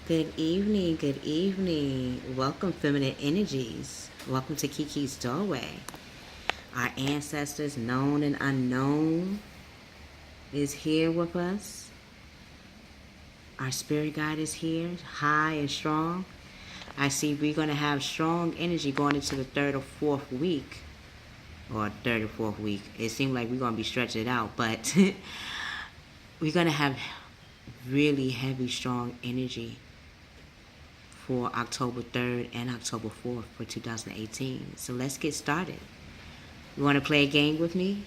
Good evening, good evening. Welcome, Feminine Energies. Welcome to Kiki's Doorway. Our ancestors, known and unknown, is here with us. Our spirit guide is here, high and strong. I see we're going to have strong energy going into the third or fourth week. Or third or fourth week. It seems like we're going to be stretching it out, but we're going to have really heavy, strong energy for October 3rd and October 4th for 2018. So let's get started. You want to play a game with me?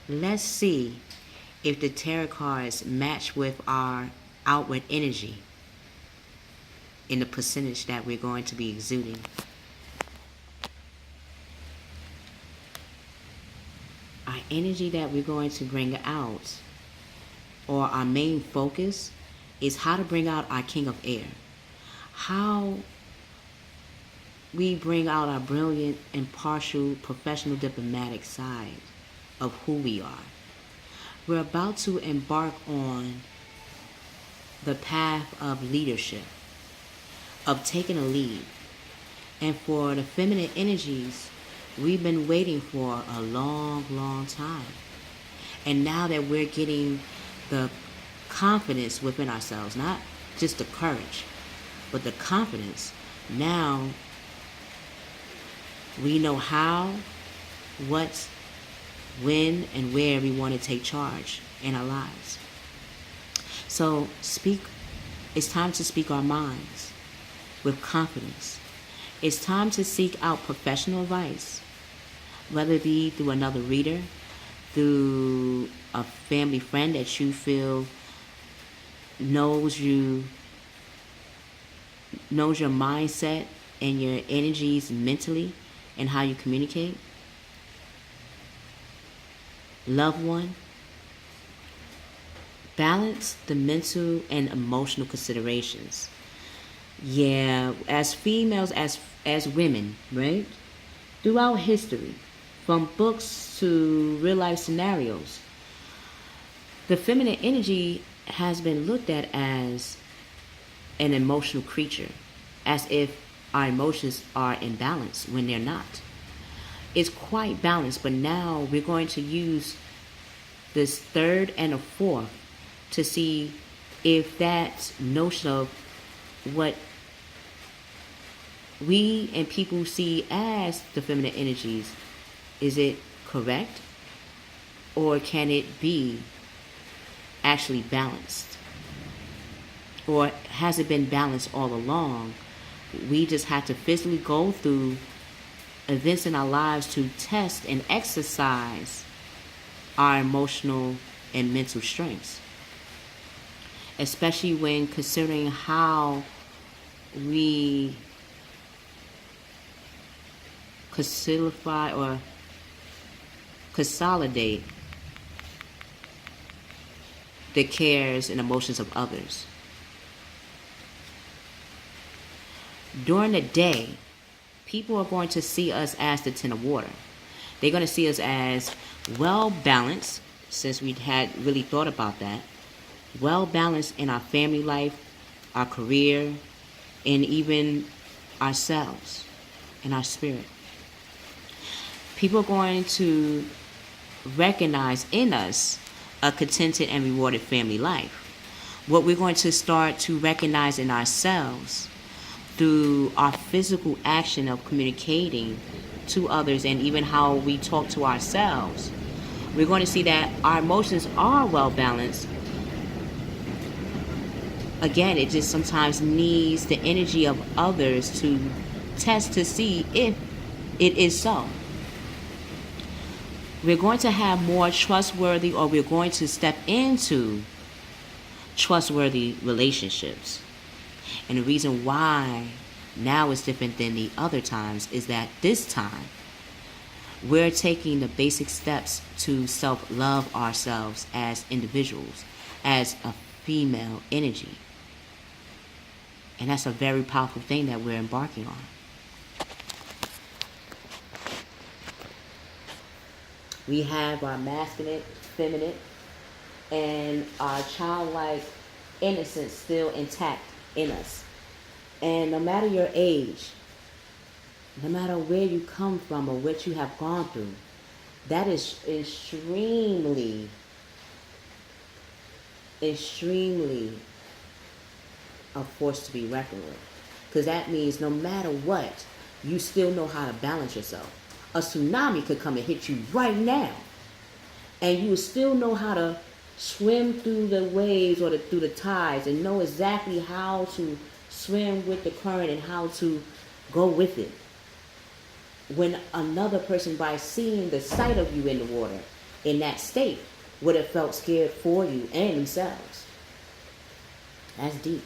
Let's see if the tarot cards match with our outward energy in the percentage that we're going to be exuding. Our energy that we're going to bring out, or our main focus, is how to bring out our King of Air. How we bring out our brilliant, impartial, professional, diplomatic side of who we are. We're about to embark on the path of leadership, of taking a lead. And for the feminine energies, we've been waiting for a long, long time. And now that we're getting the confidence within ourselves, not just the courage, but the confidence, now we know how, what, when, and where we want to take charge in our lives. So it's time to speak our minds with confidence. It's time to seek out professional advice, whether it be through another reader, through a family friend that you feel knows your mindset and your energies mentally and how you communicate. Loved one. Balance the mental and emotional considerations. Yeah, as females, as women, right? Throughout history, from books to real life scenarios, the feminine energy has been looked at as an emotional creature, as if our emotions are in balance when they're not. It's quite balanced, but now we're going to use this third and a fourth to see if that notion of what we and people see as the feminine energies, is it correct, or can it be actually balanced? Or has it been balanced all along? We just had to physically go through events in our lives to test and exercise our emotional and mental strengths. Especially when considering how we consolidate the cares and emotions of others. During the day, people are going to see us as the Ten of Water. They're going to see us as well balanced, since we had really thought about that. Well balanced in our family life, our career, and even ourselves and our spirit. People are going to recognize in us a contented and rewarded family life. What we're going to start to recognize in ourselves through our physical action of communicating to others, and even how we talk to ourselves, we're going to see that our emotions are well balanced. Again, it just sometimes needs the energy of others to test to see if it is so. We're going to have more trustworthy, or we're going to step into trustworthy relationships. And the reason why now is different than the other times is that this time we're taking the basic steps to self-love ourselves as individuals, as a female energy. And that's a very powerful thing that we're embarking on. We have our masculine, feminine, and our childlike innocence still intact in us. And no matter your age, no matter where you come from or what you have gone through, that is extremely a force to be reckoned with. Because that means no matter what, you still know how to balance yourself. A tsunami could come and hit you right now, and you still know how to swim through the waves or through the tides and know exactly how to swim with the current and how to go with it. When another person, by seeing the sight of you in the water in that state, would have felt scared for you and themselves. That's deep.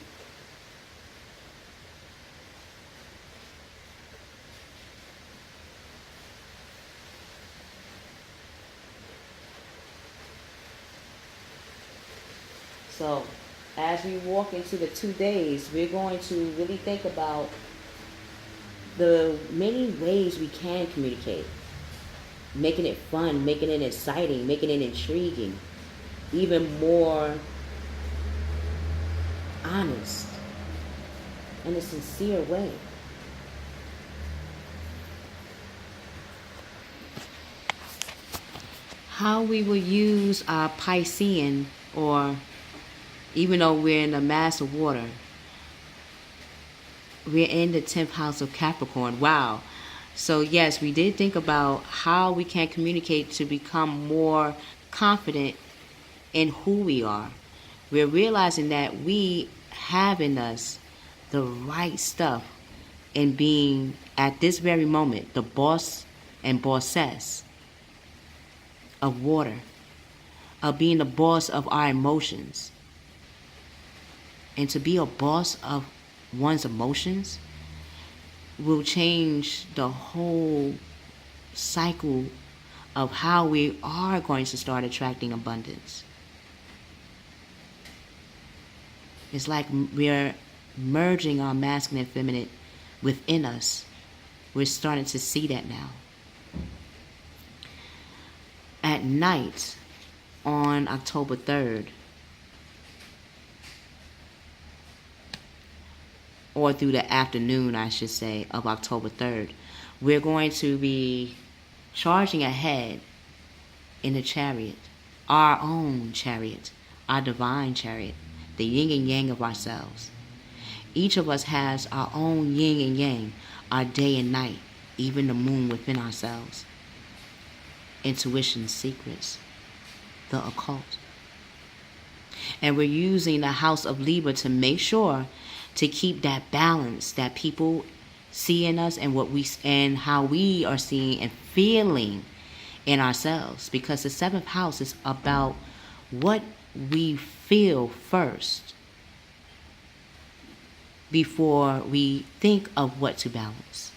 So, as we walk into the 2 days, we're going to really think about the many ways we can communicate. Making it fun, making it exciting, making it intriguing, even more honest, in a sincere way. How we will use our Piscean, or even though we're in the mass of water, we're in the 10th house of Capricorn. Wow. So yes, we did think about how we can communicate to become more confident in who we are. We're realizing that we have in us the right stuff in being, at this very moment, the boss and bossess of water, of being the boss of our emotions. And to be a boss of one's emotions will change the whole cycle of how we are going to start attracting abundance. It's like we're merging our masculine and feminine within us. We're starting to see that now. At night on October 3rd, or through the afternoon, I should say, of October 3rd, we're going to be charging ahead in the chariot, our own chariot, our divine chariot, the yin and yang of ourselves. Each of us has our own yin and yang, our day and night, even the moon within ourselves. Intuition, secrets, the occult. And we're using the house of Libra to make sure to keep that balance that people see in us and what we and how we are seeing and feeling in ourselves, because the 7th house is about what we feel first before we think of what to balance.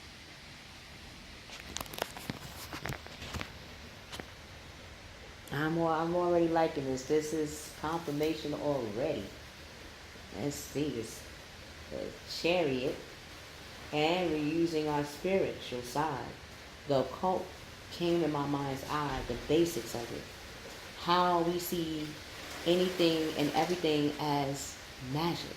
I'm already liking this. This is confirmation already. Let's see, it's the chariot, and we're using our spiritual side. The occult came in my mind's eye, the basics of it. How we see anything and everything as magic.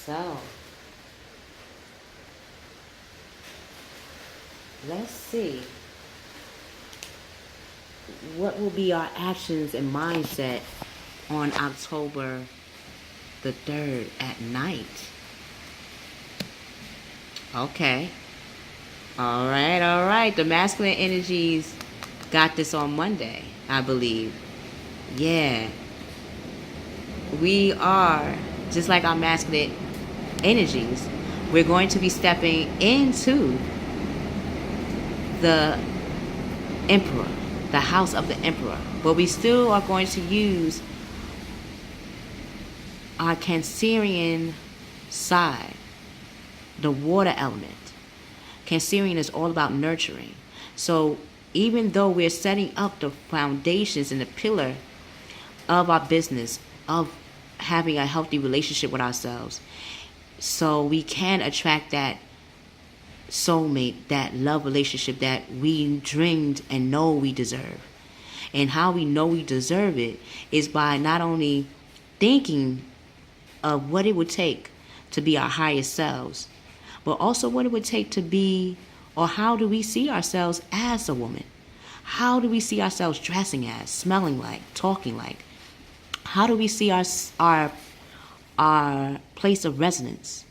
So, let's see what will be our actions and mindset on October the 3rd at night. Okay. All right. The masculine energies got this on Monday, I believe. Yeah. We are, just like our masculine energies, we're going to be stepping into the emperor, the house of the emperor. But we still are going to use our Cancerian side, the water element. Cancerian is all about nurturing. So even though we're setting up the foundations and the pillar of our business, of having a healthy relationship with ourselves, so we can attract that soulmate, that love relationship that we dreamed and know we deserve. And how we know we deserve it is by not only thinking of what it would take to be our highest selves, but also what it would take to be, or how do we see ourselves as a woman? How do we see ourselves dressing as, smelling like, talking like? How do we see our place of residence?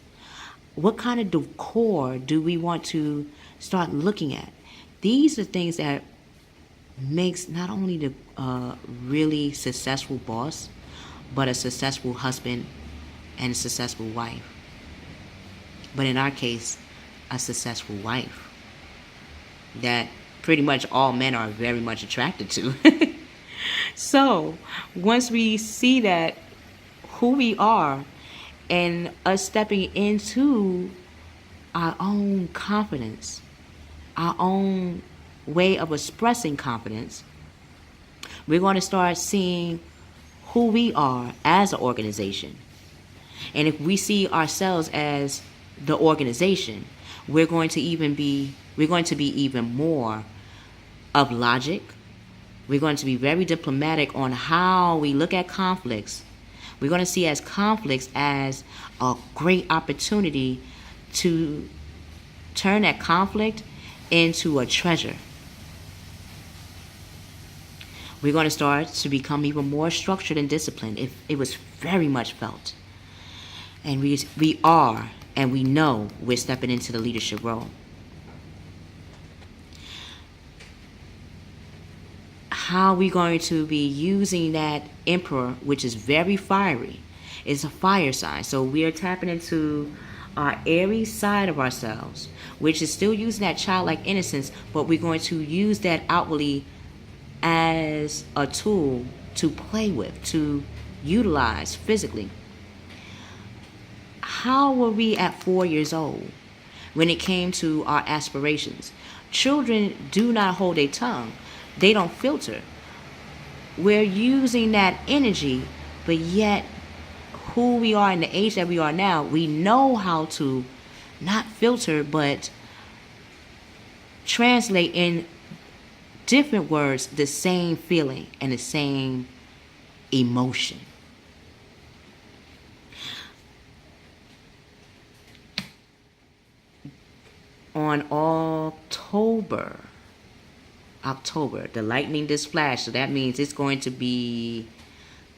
What kind of decor do we want to start looking at? These are things that makes not only the really successful boss, but a successful husband and a successful wife. But in our case, a successful wife that pretty much all men are very much attracted to. So once we see that who we are and us stepping into our own confidence, our own way of expressing confidence, we're going to start seeing who we are as an organization. And if we see ourselves as the organization, we're going to be even more of logic. We're going to be very diplomatic on how we look at conflicts. We're going to see as conflicts as a great opportunity to turn that conflict into a treasure. We're going to start to become even more structured and disciplined. It was very much felt. And we are, and we know we're stepping into the leadership role. How are we going to be using that Emperor, which is very fiery? It's a fire sign. So we are tapping into our Aries side of ourselves, which is still using that childlike innocence, but we're going to use that outwardly as a tool to play with, to utilize physically. How were we at 4 years old when it came to our aspirations? Children do not hold a tongue. They don't filter. We're using that energy, but yet who we are in the age that we are now, we know how to not filter, but translate in different words the same feeling and the same emotion. On October, the lightning just flashed, so that means it's going to be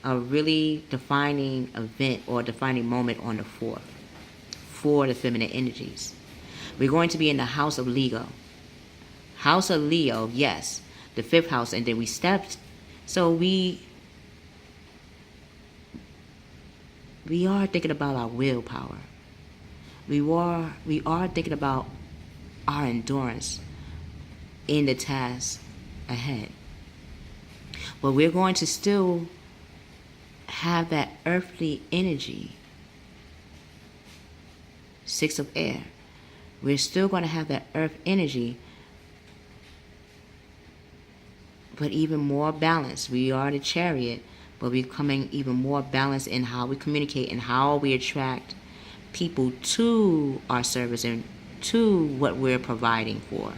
a really defining event or defining moment on the 4th for the feminine energies. We're going to be in the house of Leo. House of Leo, yes, the 5th house, and then we stepped. So we are thinking about our willpower. We are thinking about our endurance in the task ahead. But we're going to still have that earthly energy. 6 of air. We're still going to have that earth energy, but even more balanced. We are the chariot, but we're becoming even more balanced in how we communicate and how we attract people to our service and to what we're providing for.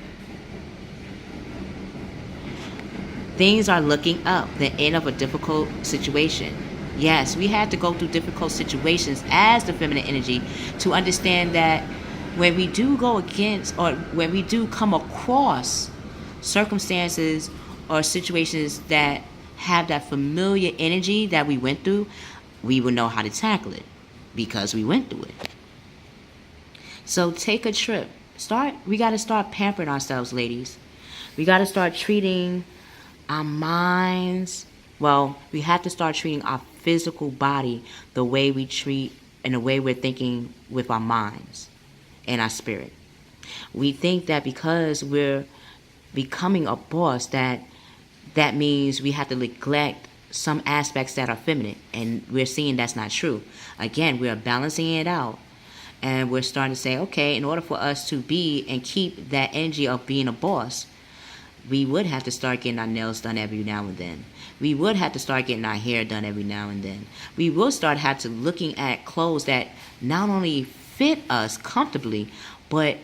Things are looking up, the end of a difficult situation. Yes, we had to go through difficult situations as the feminine energy to understand that when we do go against, or when we do come across circumstances or situations that have that familiar energy that we went through, we will know how to tackle it because we went through it. So take a trip. We got to start pampering ourselves, ladies. We got to start treating our minds. Well, we have to start treating our physical body the way we treat and the way we're thinking with our minds and our spirit. We think that because we're becoming a boss, that means we have to neglect some aspects that are feminine, and we're seeing that's not true. Again, we're balancing it out, and we're starting to say, okay, in order for us to be and keep that energy of being a boss, We would have to start getting our nails done every now and then. We would have to start getting our hair done every now and then. We will start have to looking at clothes that not only fit us comfortably, but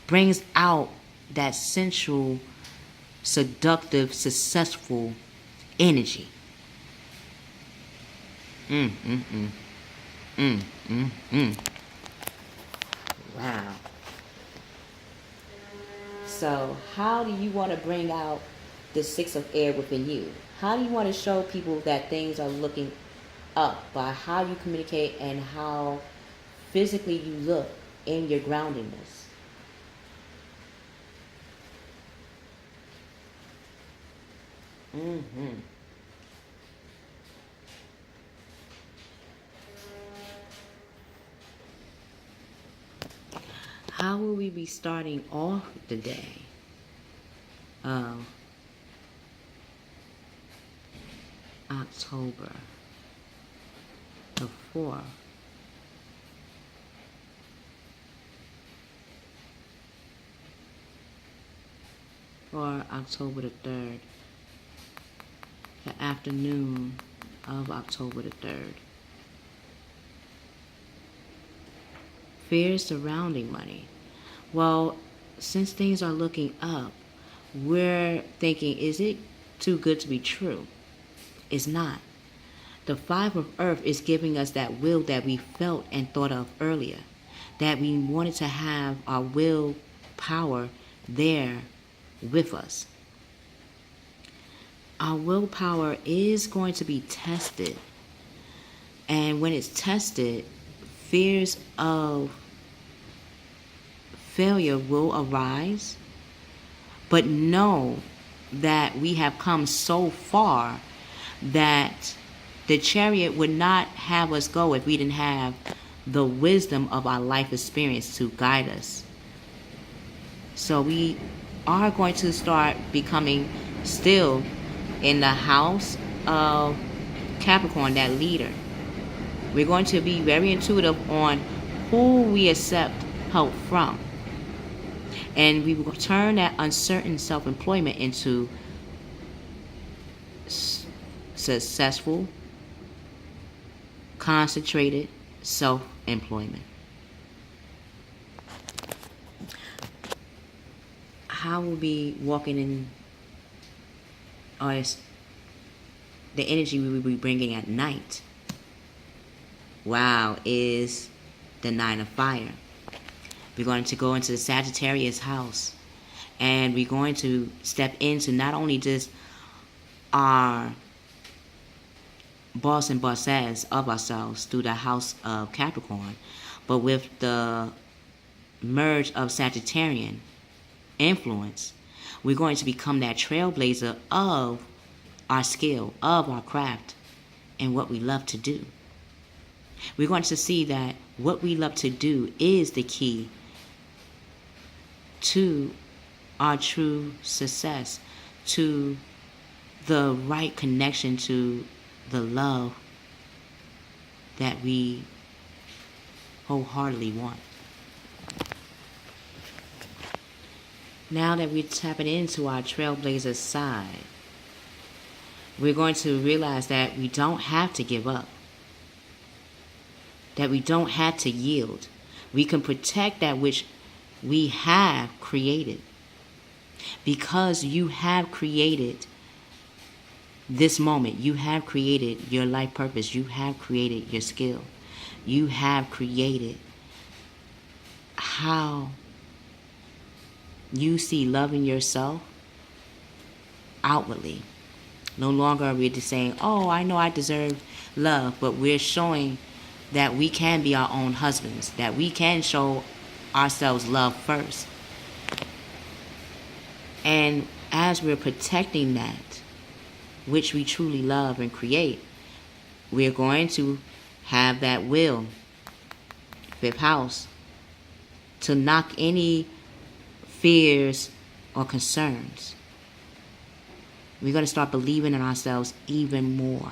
brings out that sensual, seductive, successful energy. Mm, mm, mm. Mm, mm, mm. Wow. So, how do you want to bring out the six of air within you? How do you want to show people that things are looking up by how you communicate and how physically you look in your groundedness? Mm-hmm. How will we be starting off the day? October the 4th. Or October the 3rd. The afternoon of October the 3rd. Fears surrounding money. Well, since things are looking up, we're thinking, is it too good to be true? It's not. The 5 of Earth is giving us that will that we felt and thought of earlier. That we wanted to have our will power there with us. Our willpower is going to be tested. And when it's tested, fears of failure will arise. But know that we have come so far that the chariot would not have us go if we didn't have the wisdom of our life experience to guide us. So we are going to start becoming still in the house of Capricorn, that leader. We're going to be very intuitive on who we accept help from. And we will turn that uncertain self-employment into successful, concentrated self-employment. How will be walking in us, the energy we will be bringing at night? Wow, is the 9 of fire. We're going to go into the Sagittarius house, and we're going to step into not only just our boss and bosses of ourselves through the house of Capricorn, but with the merge of Sagittarian influence, we're going to become that trailblazer of our skill, of our craft, and what we love to do. We're going to see that what we love to do is the key to our true success, to the right connection, to the love that we wholeheartedly want. Now that we're tapping into our trailblazer side, we're going to realize that we don't have to give up, that we don't have to yield. We can protect that which we have created, because you have created this moment. You have created your life purpose. You have created your skill. You have created how you see loving yourself outwardly. No longer are we just saying, oh, I know I deserve love, but we're showing that we can be our own husbands, that we can show ourselves love first. And as we're protecting that which we truly love and create, we're going to have that will, fifth house, to knock any fears or concerns. We're going to start believing in ourselves even more.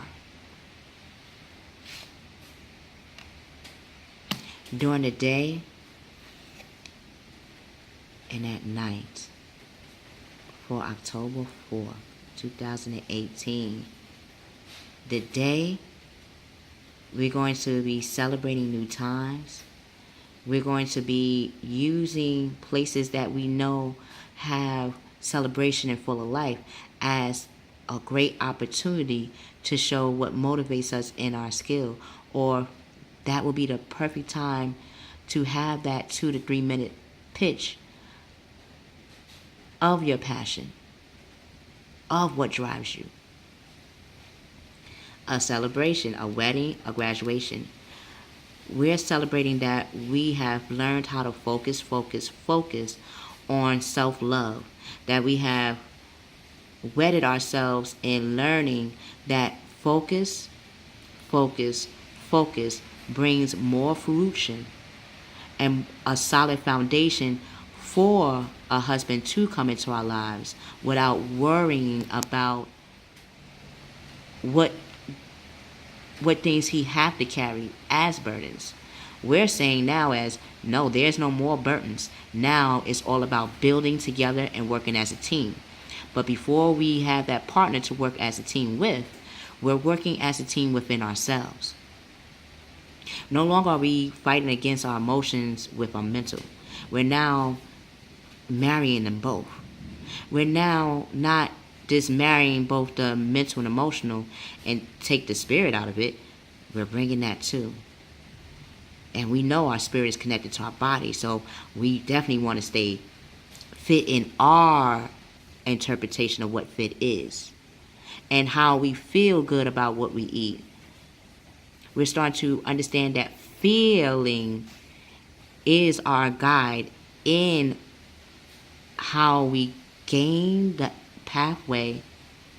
During the day and at night, for October 4th, 2018. The day we're going to be celebrating new times. We're going to be using places that we know have celebration and full of life as a great opportunity to show what motivates us in our skill, or that will be the perfect time to have that 2 to 3 minute pitch of your passion, of what drives you. A celebration, a wedding, a graduation. We're celebrating that we have learned how to focus on self-love, that we have wedded ourselves in learning that focus brings more fruition and a solid foundation for a husband to come into our lives without worrying about what things he have to carry as burdens. We're saying now as, no, there's no more burdens. Now it's all about building together and working as a team. But before we have that partner to work as a team with, we're working as a team within ourselves. No longer are we fighting against our emotions with our mental. We're now marrying them both. We're now not just marrying both the mental and emotional and take the spirit out of it. We're bringing that too. And we know our spirit is connected to our body, so we definitely want to stay fit in our interpretation of what fit is and how we feel good about what we eat. We're starting to understand that feeling is our guide in how we gain the pathway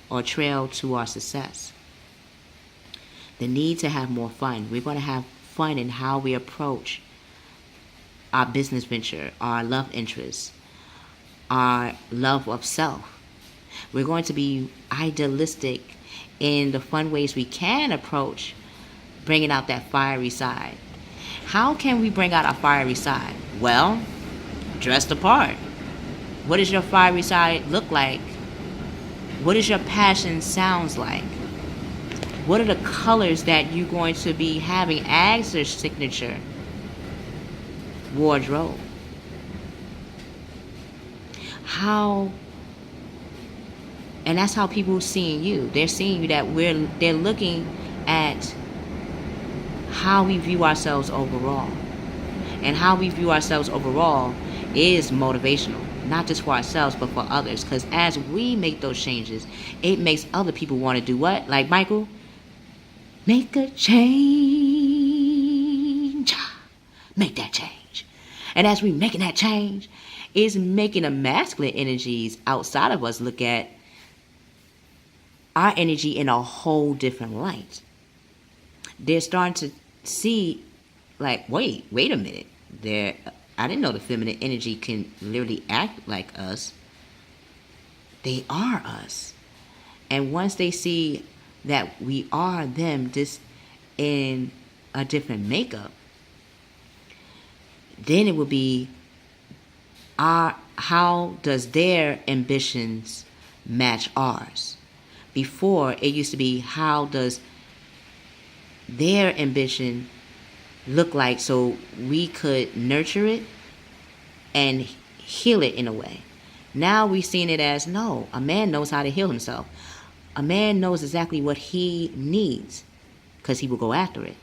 or trail to our success. The need to have more fun. We're going to have fun in how we approach our business venture, our love interests, our love of self. We're going to be idealistic in the fun ways we can approach bringing out that fiery side. How can we bring out our fiery side? Well, dress the part. What does your fiery side look like? What does your passion sounds like? What are the colors that you're going to be having as your signature wardrobe? And that's how people are seeing you. They're seeing you that they're looking at how we view ourselves overall. And how we view ourselves overall is motivational, not just for ourselves, but for others. Because as we make those changes, it makes other people want to do what? Like Michael? Make a change. Make that change. And as we making that change, it's making the masculine energies outside of us look at our energy in a whole different light. They're starting to see, like, wait a minute. I didn't know the feminine energy can literally act like us. They are us. And once they see that we are them just in a different makeup, then it will be how does their ambitions match ours? Before, it used to be how does their ambition look like so we could nurture it and heal it in a way. Now we're seeing it as, no, a man knows how to heal himself. A man knows exactly what he needs because he will go after it.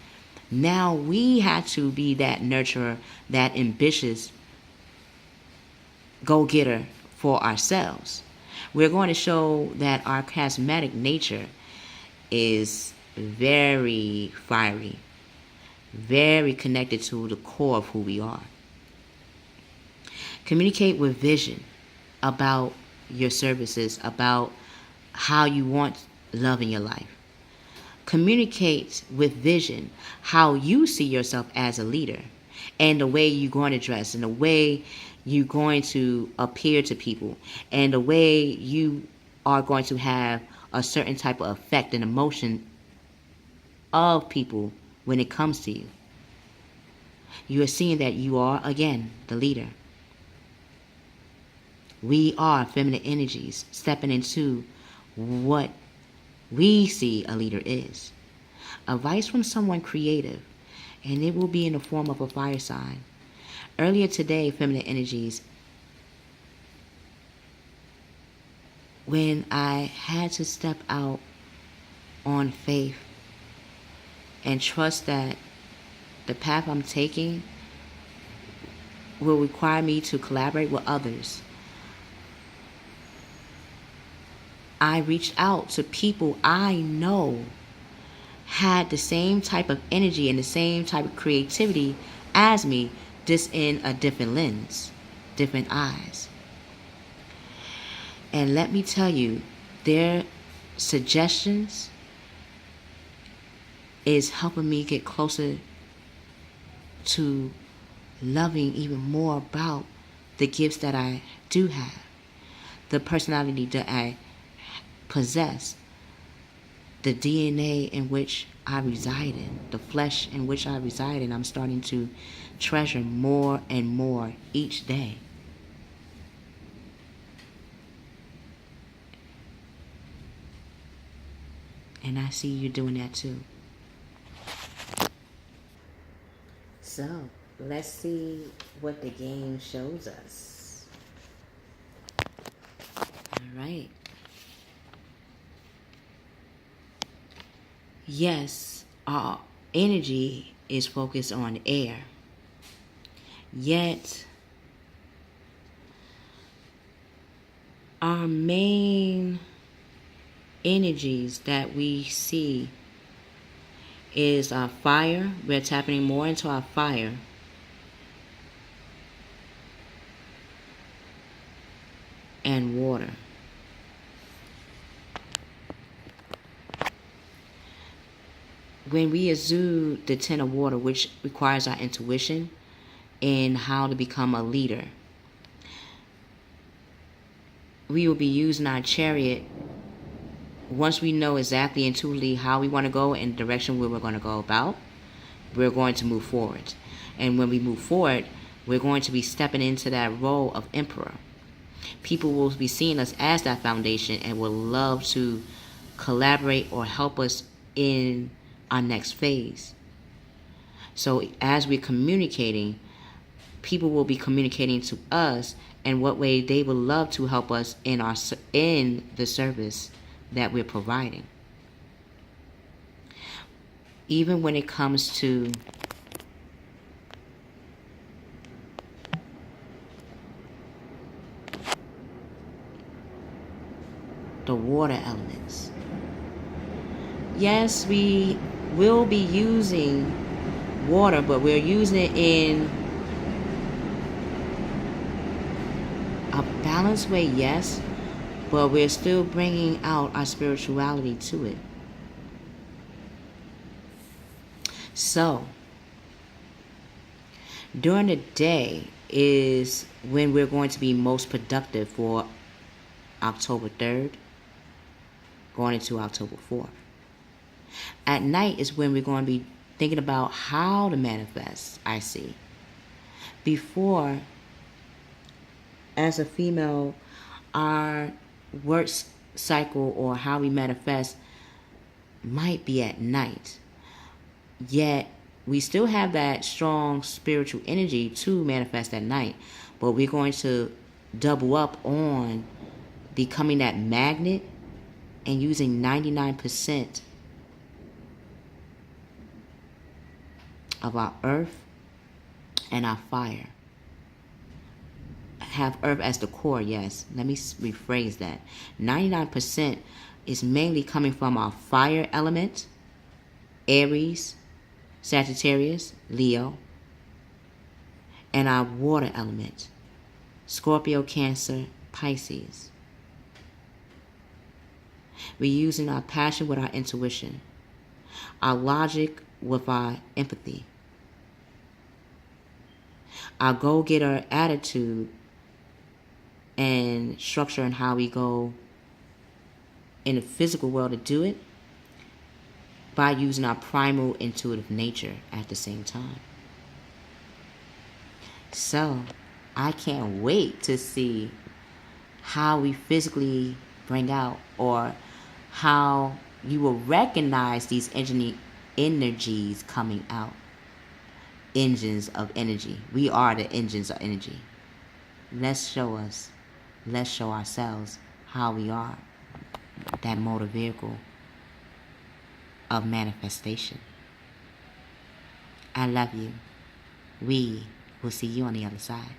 Now we have to be that nurturer, that ambitious go-getter for ourselves. We're going to show that our charismatic nature is very fiery, very connected to the core of who we are. Communicate with vision about your services, about how you want love in your life. Communicate with vision how you see yourself as a leader and the way you're going to dress and the way you're going to appear to people and the way you are going to have a certain type of effect and emotion of people when it comes to you. You are seeing that you are, again, the leader. We are feminine energies stepping into what we see a leader is. Advice from someone creative, and it will be in the form of a fire sign. Earlier today, feminine energies, when I had to step out on faith and trust that the path I'm taking will require me to collaborate with others, I reached out to people I know had the same type of energy and the same type of creativity as me, just in a different lens, different eyes. And let me tell you, their suggestions is helping me get closer to loving even more about the gifts that I do have, the personality that I possess, the DNA in which I reside in, the flesh in which I reside in. I'm starting to treasure more and more each day. And I see you doing that too. So, let's see what the game shows us. All right. Yes, our energy is focused on air. Yet, our main energies that we see is our fire. We're tapping more into our fire. And water. When we exude the 10 of water, which requires our intuition in how to become a leader, we will be using our chariot. Once we know exactly intuitively how we want to go and the direction where we're going to go about, we're going to move forward. And when we move forward, we're going to be stepping into that role of emperor. People will be seeing us as that foundation and will love to collaborate or help us in our next phase. So as we're communicating, people will be communicating to us in what way they would love to help us in the service that we're providing. Even when it comes to the water elements. Yes, we will be using water, but we're using it in a balanced way, yes, but we're still bringing out our spirituality to it. So, during the day is when we're going to be most productive for October 3rd, going into October 4th. At night is when we're going to be thinking about how to manifest, I see. Before, as a female, our work cycle or how we manifest might be at night. Yet, we still have that strong spiritual energy to manifest at night. But we're going to double up on becoming that magnet and using 99% of our earth and our fire. Have earth as the core, yes. Let me rephrase that. 99% is mainly coming from our fire element, Aries, Sagittarius, Leo, and our water element, Scorpio, Cancer, Pisces. We're using our passion with our intuition, our logic with our empathy, our go-getter attitude and structure and how we go in the physical world to do it by using our primal intuitive nature at the same time. So, I can't wait to see how we physically bring out, or how you will recognize these energies coming out. Engines of energy. We are the engines of energy. Let's show ourselves how we are that motor vehicle of manifestation. I love you. We will see you on the other side.